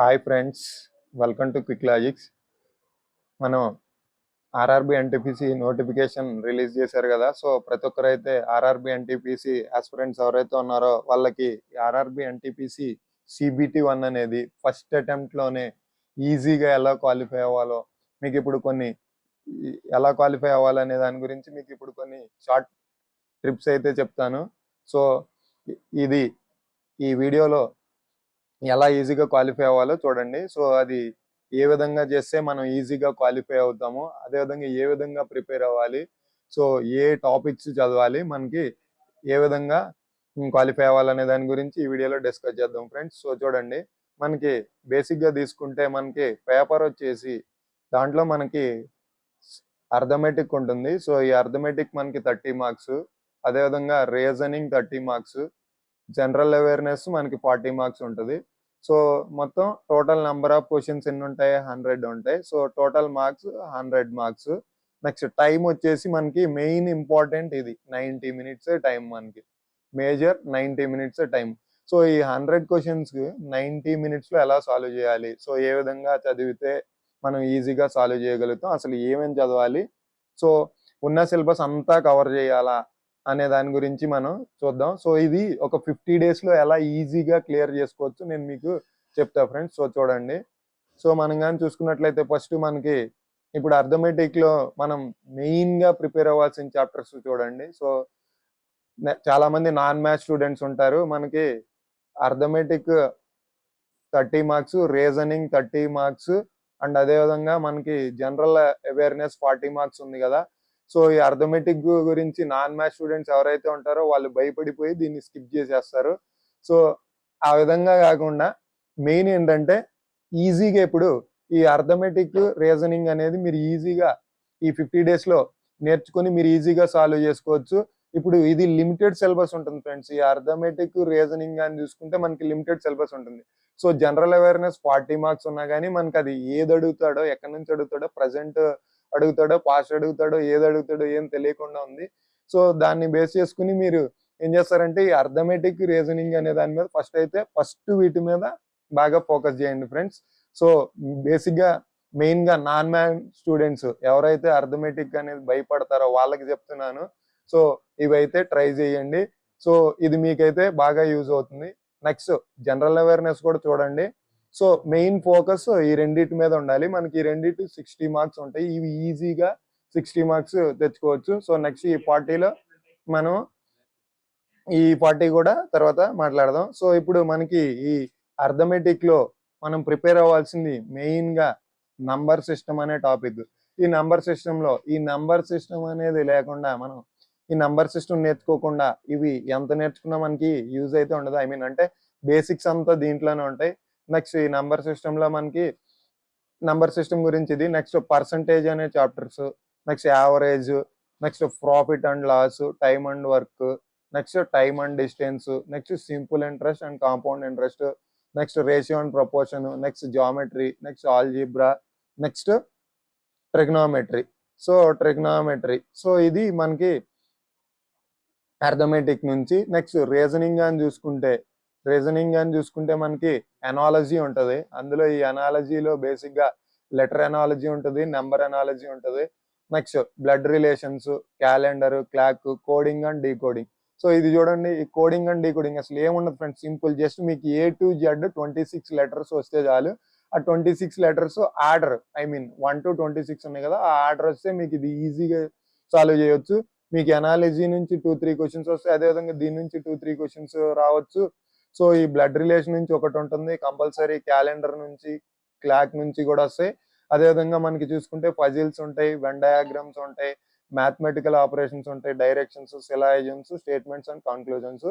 Hi friends, welcome to quick logics. మనం RRB NTPC notification release చేశారు కదా. So ప్రతి ఒక్కరైతే ఆర్ఆర్బి ఎన్టీపీసీ ఆస్పిరెంట్స్ ఎవరైతే ఉన్నారో వాళ్ళకి ఆర్ఆర్బి ఎన్టీపీసీ CBT-1 అనేది ఫస్ట్ అటెంప్ట్లోనే ఈజీగా ఎలా క్వాలిఫై అవ్వాలో మీకు ఇప్పుడు కొన్ని ఎలా క్వాలిఫై అవ్వాలనే దాని గురించి మీకు ఇప్పుడు కొన్ని షార్ట్ ట్రిప్స్ అయితే చెప్తాను. సో ఇది ఈ వీడియోలో ఎలా ఈజీగా క్వాలిఫై అవ్వాలో చూడండి. సో అది ఏ విధంగా చేస్తే మనం ఈజీగా క్వాలిఫై అవుతామో అదేవిధంగా ఏ విధంగా ప్రిపేర్ అవ్వాలి, సో ఏ టాపిక్స్ చదవాలి, మనకి ఏ విధంగా క్వాలిఫై అవ్వాలనే దాని గురించి ఈ వీడియోలో డిస్కస్ చేద్దాం ఫ్రెండ్స్. సో చూడండి, మనకి బేసిక్గా తీసుకుంటే మనకి పేపర్ వచ్చేసి దాంట్లో మనకి అర్థమెటిక్ ఉంటుంది. సో ఈ అర్థమెటిక్ మనకి 30 మార్క్స్, అదేవిధంగా రీజనింగ్ 30 మార్క్స్, జనరల్ అవేర్నెస్ మనకి 40 మార్క్స్ ఉంటుంది. సో మొత్తం టోటల్ నెంబర్ ఆఫ్ క్వశ్చన్స్ ఎన్ని ఉంటాయి? 100 ఉంటాయి. So total marks 100 marks. Next time వచ్చేసి మనకి మెయిన్ ఇంపార్టెంట్ ఇది 90 మినిట్స్ టైం, మనకి మేజర్ 90 మినిట్స్ టైం. సో ఈ 100 క్వశ్చన్స్ 90 మినిట్స్లో ఎలా సాల్వ్ చేయాలి, సో ఏ విధంగా చదివితే మనం ఈజీగా సాల్వ్ చేయగలుగుతాం, అసలు ఏమేమి చదవాలి, సో ఉన్న సిలబస్ అంతా కవర్ చేయాలా అనే దాని గురించి మనం చూద్దాం. సో ఇది ఒక 50 డేస్లో ఎలా ఈజీగా క్లియర్ చేసుకోవచ్చు నేను మీకు చెప్తా ఫ్రెండ్స్. సో చూడండి, సో మనం కానీ చూసుకున్నట్లయితే ఫస్ట్ మనకి ఇప్పుడు అర్థమెటిక్లో మనం మెయిన్గా ప్రిపేర్ అవ్వాల్సిన చాప్టర్స్ చూడండి. సో చాలా మంది నాన్ మ్యాథ్స్ స్టూడెంట్స్ ఉంటారు. మనకి arithmetic 30 marks, reasoning 30 marks, and అదేవిధంగా మనకి జనరల్ అవేర్నెస్ 40 మార్క్స్ ఉంది కదా. సో ఈ అర్థమెటిక్ గురించి నాన్ మ్యాథ్స్ స్టూడెంట్స్ ఎవరైతే ఉంటారో వాళ్ళు భయపడిపోయి దీన్ని స్కిప్ చేసేస్తారు. సో ఆ విధంగా కాకుండా మెయిన్ ఏంటంటే ఈజీగా ఇప్పుడు ఈ అర్థమెటిక్ రీజనింగ్ అనేది మీరు ఈజీగా ఈ 50 డేస్లో నేర్చుకుని మీరు ఈజీగా సాల్వ్ చేసుకోవచ్చు. ఇప్పుడు ఇది లిమిటెడ్ సిలబస్ ఉంటుంది ఫ్రెండ్స్. ఈ అర్థమెటిక్ రీజనింగ్ అని చూసుకుంటే మనకి లిమిటెడ్ సిలబస్ ఉంటుంది. సో జనరల్ అవేర్నెస్ 40 మార్క్స్ ఉన్నా కానీ మనకి అది ఏది అడుగుతాడో, ఎక్కడి నుంచి అడుగుతాడో, ప్రజెంట్ అడుగుతాడో, పాస్ట్ అడుగుతాడో, ఏది అడుగుతాడో ఏం తెలియకుండా ఉంది. సో దాన్ని బేస్ చేసుకుని మీరు ఏం చేస్తారంటే ఈ అర్థమెటిక్ రీజనింగ్ అనే దాని మీద ఫస్ట్ వీటి మీద బాగా ఫోకస్ చేయండి ఫ్రెండ్స్. సో బేసిక్గా మెయిన్గా నాన్ మ్యాథ్స్ స్టూడెంట్స్ ఎవరైతే అర్థమెటిక్ అనేది భయపడతారో వాళ్ళకి చెప్తున్నాను. సో ఇవైతే ట్రై చేయండి. సో ఇది మీకైతే బాగా యూజ్ అవుతుంది. నెక్స్ట్ జనరల్ అవేర్నెస్ కూడా చూడండి. సో మెయిన్ ఫోకస్ ఈ రెండింటి మీద ఉండాలి. మనకి ఈ రెండింటి 60 మార్క్స్ ఉంటాయి. ఇవి ఈజీగా 60 మార్క్స్ తెచ్చుకోవచ్చు. సో నెక్స్ట్ ఈ 40లో మనం ఈ 40 కూడా తర్వాత మాట్లాడదాం. సో ఇప్పుడు మనకి ఈ అర్థమెటిక్లో మనం ప్రిపేర్ అవ్వాల్సింది మెయిన్గా నంబర్ సిస్టమ్ అనే టాపిక్. ఈ నంబర్ సిస్టంలో ఈ నంబర్ సిస్టమ్ అనేది లేకుండా మనం ఈ నంబర్ సిస్టమ్ నేర్చుకోకుండా ఇవి ఎంత నేర్చుకున్నా మనకి యూజ్ అయితే ఉండదు. ఐ మీన్ అంటే బేసిక్స్ అంతా దీంట్లోనే ఉంటాయి. నెక్స్ట్ ఈ నంబర్ సిస్టంలో మనకి నంబర్ సిస్టమ్ గురించి ఇది. నెక్స్ట్ పర్సంటేజ్ అనే chapters, next average, next profit and loss, time and work, next time and distance, next simple interest and compound interest, next ratio and proportion, next geometry, next algebra, next trigonometry. So trigonometry, so ఇది మనకి arithmetic నుంచి. Next reasoning అని చూసుకుంటే మనకి analogy ఉంటుంది. అందులో ఈ ఎనాలజీలో బేసిక్గా లెటర్ ఎనాలజీ ఉంటుంది, నెంబర్ ఎనాలజీ ఉంటుంది. Next blood relations, calendar, clock, coding and decoding. So ఇది చూడండి, ఈ కోడింగ్ అండ్ డీకోడింగ్ అసలు ఏముండదు ఫ్రెండ్స్, సింపుల్. జస్ట్ మీకు A to Z 26 లెటర్స్ వస్తే చాలు. ఆ 26 letters order, I mean 1 to 26 ఉన్నాయి కదా, ఆ ఆర్డర్ వస్తే మీకు ఇది ఈజీగా సాల్వ్ చేయొచ్చు. మీకు ఎనాలజీ నుంచి 2-3 క్వశ్చన్స్ వస్తాయి, అదేవిధంగా దీని నుంచి 2-3 క్వశ్చన్స్ రావచ్చు. సో ఈ బ్లడ్ రిలేషన్ నుంచి ఒకటి ఉంటుంది కంపల్సరీ, క్యాలెండర్ నుంచి, క్లాక్ నుంచి కూడా వస్తాయి. అదేవిధంగా మనకి చూసుకుంటే పజిల్స్ ఉంటాయి, వెన్ డయాగ్రామ్స్ ఉంటాయి, మ్యాథమెటికల్ ఆపరేషన్స్ ఉంటాయి, డైరెక్షన్స్, సిలాయిజమ్స్, స్టేట్మెంట్స్ అండ్ కన్క్లూజన్స్.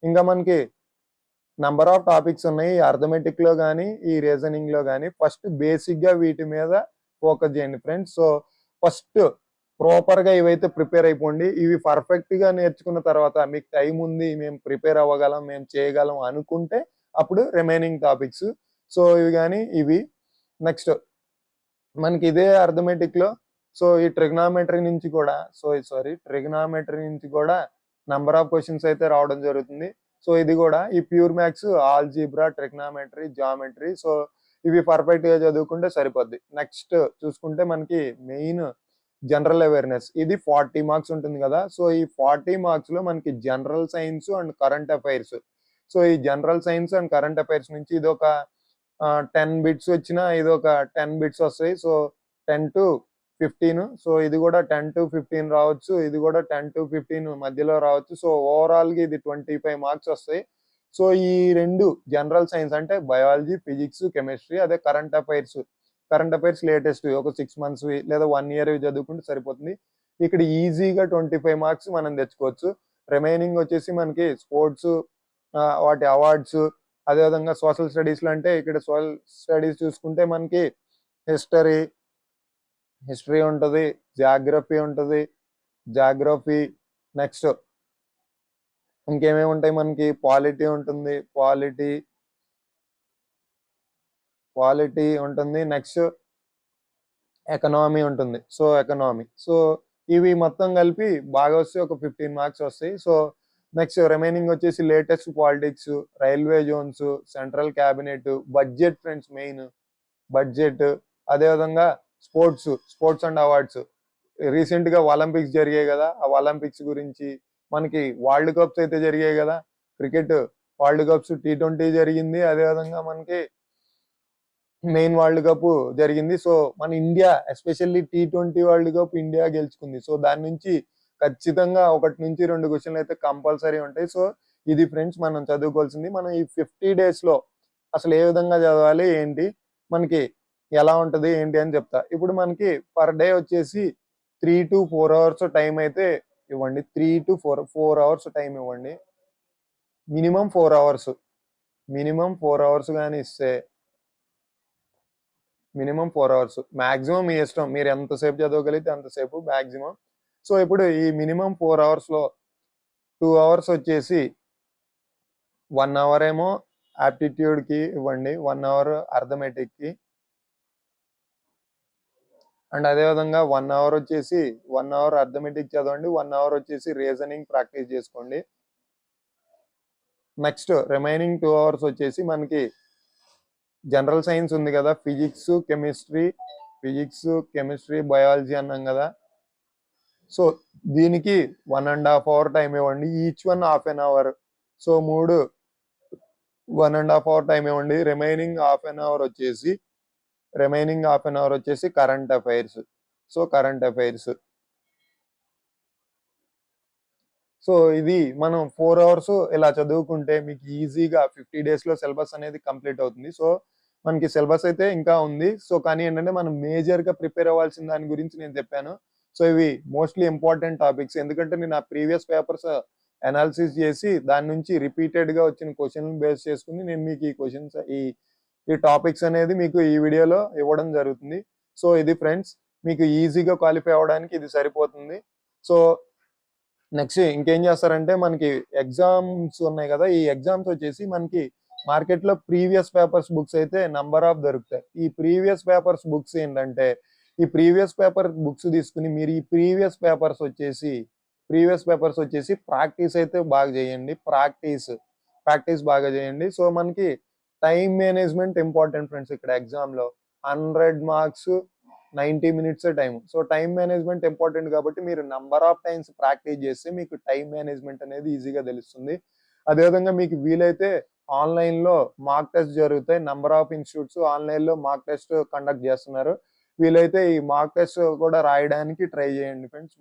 ఇంకా మనకి నంబర్ ఆఫ్ టాపిక్స్ ఉన్నాయి ఈ అర్థమెటిక్లో కానీ ఈ రీజనింగ్లో కానీ. ఫస్ట్ బేసిక్గా వీటి మీద ఫోకస్ చేయండి ఫ్రెండ్స్. సో ఫస్ట్ ప్రాపర్గా ఇవైతే ప్రిపేర్ అయిపోండి. ఇవి పర్ఫెక్ట్గా నేర్చుకున్న తర్వాత మీకు టైం ఉంది, మేము ప్రిపేర్ అవ్వగలం, మేము చేయగలం అనుకుంటే అప్పుడు రిమైనింగ్ టాపిక్స్. సో ఇవి కానీ ఇవి. నెక్స్ట్ మనకి ఇదే అర్థమెటిక్లో సో ఈ ట్రిగ్నామెట్రీ నుంచి కూడా నంబర్ ఆఫ్ క్వశ్చన్స్ అయితే రావడం జరుగుతుంది. సో ఇది కూడా ఈ pure maths, algebra, trigonometry, geometry. So ఇవి పర్ఫెక్ట్గా చదువుకుంటే సరిపోద్ది. నెక్స్ట్ చూసుకుంటే మనకి మెయిన్ జనరల్ అవేర్నెస్, ఇది 40 మార్క్స్ ఉంటుంది కదా. సో ఈ 40 మార్క్స్లో మనకి general science and current affairs. So ఈ general science and current affairs నుంచి ఇది ఒక 10 బిట్స్ వచ్చినా ఇది ఒక 10 బిట్స్ వస్తాయి. So 10 to 15. సో ఇది కూడా 10 to 15 రావచ్చు, ఇది కూడా 10 to 15 మధ్యలో రావచ్చు. సో ఓవరాల్గా ఇది 25 మార్క్స్ వస్తాయి. సో ఈ రెండు జనరల్ సైన్స్ అంటే బయాలజీ, ఫిజిక్స్, కెమిస్ట్రీ, అదే కరెంట్ అఫైర్స్ లేటెస్ట్ ఒక 6 months లేదా 1 year చదువుకుంటే సరిపోతుంది. ఇక్కడ ఈజీగా 25 మార్క్స్ మనం తెచ్చుకోవచ్చు. రిమైనింగ్ వచ్చేసి మనకి స్పోర్ట్స్, వాటి అవార్డ్స్, అదేవిధంగా సోషల్ స్టడీస్లో అంటే ఇక్కడ సోషల్ స్టడీస్ చూసుకుంటే మనకి హిస్టరీ ఉంటుంది, జాగ్రఫీ నెక్స్ట్ ఇంకేమేమి ఉంటాయి మనకి పాలిటీ ఉంటుంది, నెక్స్ట్ ఎకనామీ ఉంటుంది. సో ఎకనామీ, సో ఇవి మొత్తం కలిపి బాగా వస్తే ఒక 15 మార్క్స్ వస్తాయి. సో నెక్స్ట్ రిమైనింగ్ వచ్చేసి latest politics, railway Jones, central cabinet, budget friends, main budget, అదేవిధంగా స్పోర్ట్స్ అండ్ అవార్డ్స్. రీసెంట్గా ఒలింపిక్స్ జరిగాయి కదా, ఆ ఒలింపిక్స్ గురించి, మనకి వరల్డ్ కప్స్ అయితే జరిగాయి కదా, క్రికెట్ వరల్డ్ కప్స్ T20 జరిగింది, అదేవిధంగా మనకి మెయిన్ వరల్డ్ కప్ జరిగింది. సో మన India especially T20 world cup India గెలుచుకుంది. సో దాని నుంచి ఖచ్చితంగా 1 నుంచి 2 క్వశ్చన్లు అయితే కంపల్సరీ ఉంటాయి. సో ఇది ఫ్రెండ్స్ మనం చదువుకోవాల్సింది. మనం ఈ 50 daysలో అసలు ఏ విధంగా చదవాలి, ఏంటి, మనకి ఎలా ఉంటుంది ఏంటి అని చెప్తా. ఇప్పుడు మనకి పర్ డే వచ్చేసి 3 to 4 hours టైం అయితే ఇవ్వండి. 3 to 4 hours టైం ఇవ్వండి. మినిమం 4 hours కానీ ఇస్తే, మినిమం 4 hours, మ్యాక్సిమం మీ ఇష్టం, మీరు ఎంతసేపు చదవగలిగితే అంతసేపు మ్యాక్సిమం. సో ఇప్పుడు ఈ మినిమం 4 hours లో 2 hours వచ్చేసి 1 hour ఏమో యాప్టిట్యూడ్కి ఇవ్వండి, 1 hour అర్థమెటిక్కి, అండ్ అదేవిధంగా 1 hour వచ్చేసి 1 hour అర్థమెటిక్ చదవండి, 1 hour వచ్చేసి రీజనింగ్ ప్రాక్టీస్ చేసుకోండి. నెక్స్ట్ రిమైనింగ్ 2 hours వచ్చేసి మనకి జనరల్ సైన్స్ ఉంది కదా, ఫిజిక్స్, కెమిస్ట్రీ, బయాలజీ అన్నాం కదా. సో దీనికి 1.5 hour టైం ఇవ్వండి, each one half an hour. So 3 1.5 hour time ఇవ్వండి. రిమైనింగ్ హాఫ్ అన్ అవర్ వచ్చేసి కరెంట్ అఫైర్స్. సో ఇది మనం 4 hours ఇలా చదువుకుంటే మీకు ఈజీగా 50 daysలో సిలబస్ అనేది కంప్లీట్ అవుతుంది. సో మనకి సిలబస్ అయితే ఇంకా ఉంది. సో కానీ ఏంటంటే మనం మేజర్గా ప్రిపేర్ అవ్వాల్సిన దాని గురించి నేను చెప్పాను. సో ఇవి మోస్ట్లీ ఇంపార్టెంట్ టాపిక్స్, ఎందుకంటే నేను ఆ ప్రీవియస్ పేపర్స్ అనాలిసిస్ చేసి దాని నుంచి రిపీటెడ్గా వచ్చిన క్వశ్చన్ బేస్ చేసుకుని నేను మీకు ఈ క్వశ్చన్స్ ఈ టాపిక్స్ అనేది మీకు ఈ వీడియోలో ఇవ్వడం జరుగుతుంది. సో ఇది ఫ్రెండ్స్, మీకు ఈజీగా క్వాలిఫై అవ్వడానికి ఇది సరిపోతుంది. సో నెక్స్ట్ ఇంకేం చేస్తారంటే మనకి ఎగ్జామ్స్ ఉన్నాయి కదా, ఈ ఎగ్జామ్స్ వచ్చేసి మనకి మార్కెట్లో ప్రీవియస్ పేపర్స్ బుక్స్ అయితే నంబర్ ఆఫ్ దొరుకుతాయి. ఈ ప్రీవియస్ పేపర్స్ బుక్స్ ఏంటంటే ఈ ప్రీవియస్ పేపర్ బుక్స్ తీసుకుని మీరు ఈ ప్రీవియస్ పేపర్స్ వచ్చేసి ప్రాక్టీస్ అయితే బాగా చేయండి, ప్రాక్టీస్ బాగా చేయండి. సో మనకి టైం మేనేజ్మెంట్ ఇంపార్టెంట్ ఫ్రెండ్స్. ఇక్కడ ఎగ్జామ్లో 100 marks 90 minutes time. So time management important కాబట్టి మీరు నంబర్ ఆఫ్ టైమ్స్ ప్రాక్టీస్ చేస్తే మీకు టైం మేనేజ్మెంట్ అనేది ఈజీగా తెలుస్తుంది. అదేవిధంగా మీకు వీలైతే ఆన్లైన్లో మాక్ టెస్ట్ జరుగుతాయి, నంబర్ ఆఫ్ ఇన్స్టిట్యూట్స్ ఆన్లైన్లో మాక్ టెస్ట్ కండక్ట్ చేస్తున్నారు. వీలైతే ఈ మాక్ టెస్ట్ కూడా రాయడానికి ట్రై చేయండి ఫ్రెండ్స్,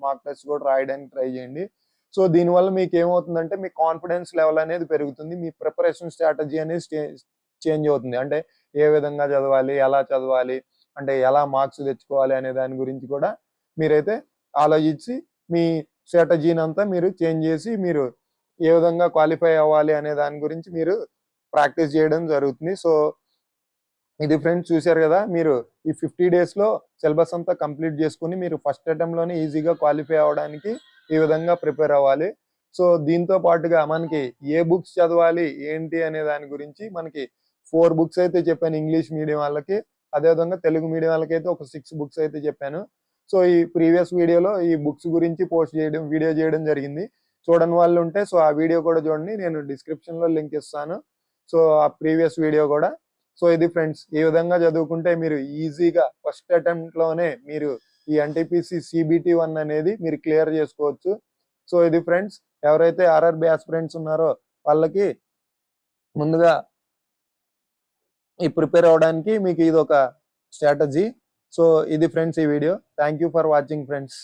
సో దీనివల్ల మీకు ఏమవుతుందంటే మీ కాన్ఫిడెన్స్ లెవెల్ అనేది పెరుగుతుంది, మీ ప్రిపరేషన్ స్ట్రాటజీ అనేది చేంజ్ అవుతుంది. అంటే ఏ విధంగా చదవాలి, ఎలా చదవాలి, అంటే ఎలా మార్క్స్ తెచ్చుకోవాలి అనే దాని గురించి కూడా మీరైతే ఆలోచించి మీ స్ట్రాటజీని అంతా మీరు చేంజ్ చేసి మీరు ఏ విధంగా క్వాలిఫై అవ్వాలి అనే దాని గురించి మీరు ప్రాక్టీస్ చేయడం జరుగుతుంది. సో ఇది ఫ్రెండ్స్ చూశారు కదా, మీరు ఈ 50 daysలో సిలబస్ అంతా కంప్లీట్ చేసుకుని మీరు ఫస్ట్ అటెంప్ట్లోనే ఈజీగా క్వాలిఫై అవ్వడానికి ఈ విధంగా ప్రిపేర్ అవ్వాలి. సో దీంతో పాటుగా మనకి ఏ బుక్స్ చదవాలి ఏంటి అనే దాని గురించి మనకి 4 books అయితే చెప్పాను ఇంగ్లీష్ మీడియం వాళ్ళకి, అదేవిధంగా తెలుగు మీడియం వాళ్ళకి అయితే ఒక 6 books అయితే చెప్పాను. సో ఈ ప్రీవియస్ వీడియోలో ఈ బుక్స్ గురించి వీడియో చేయడం జరిగింది. చూడని వాళ్ళు ఉంటే సో ఆ వీడియో కూడా చూడండి, నేను డిస్క్రిప్షన్లో లింక్ ఇస్తాను. సో ఆ ప్రీవియస్ వీడియో కూడా సో ఇది ఫ్రెండ్స్, ఈ విధంగా చదువుకుంటే మీరు ఈజీగా ఫస్ట్ అటెంప్ట్ లోనే మీరు ఈ ఎన్టీపీసీ సిబిటి 1 అనేది మీరు క్లియర్ చేసుకోవచ్చు. సో ఇది ఫ్రెండ్స్, ఎవరైతే ఆర్ఆర్బి ఆస్పిరెంట్స్ ఉన్నారో వాళ్ళకి ముందుగా ఈ ప్రిపేర్ అవ్వడానికి మీకు ఇది ఒక స్ట్రాటజీ. సో ఇది ఫ్రెండ్స్ ఈ video. Thank you for watching friends.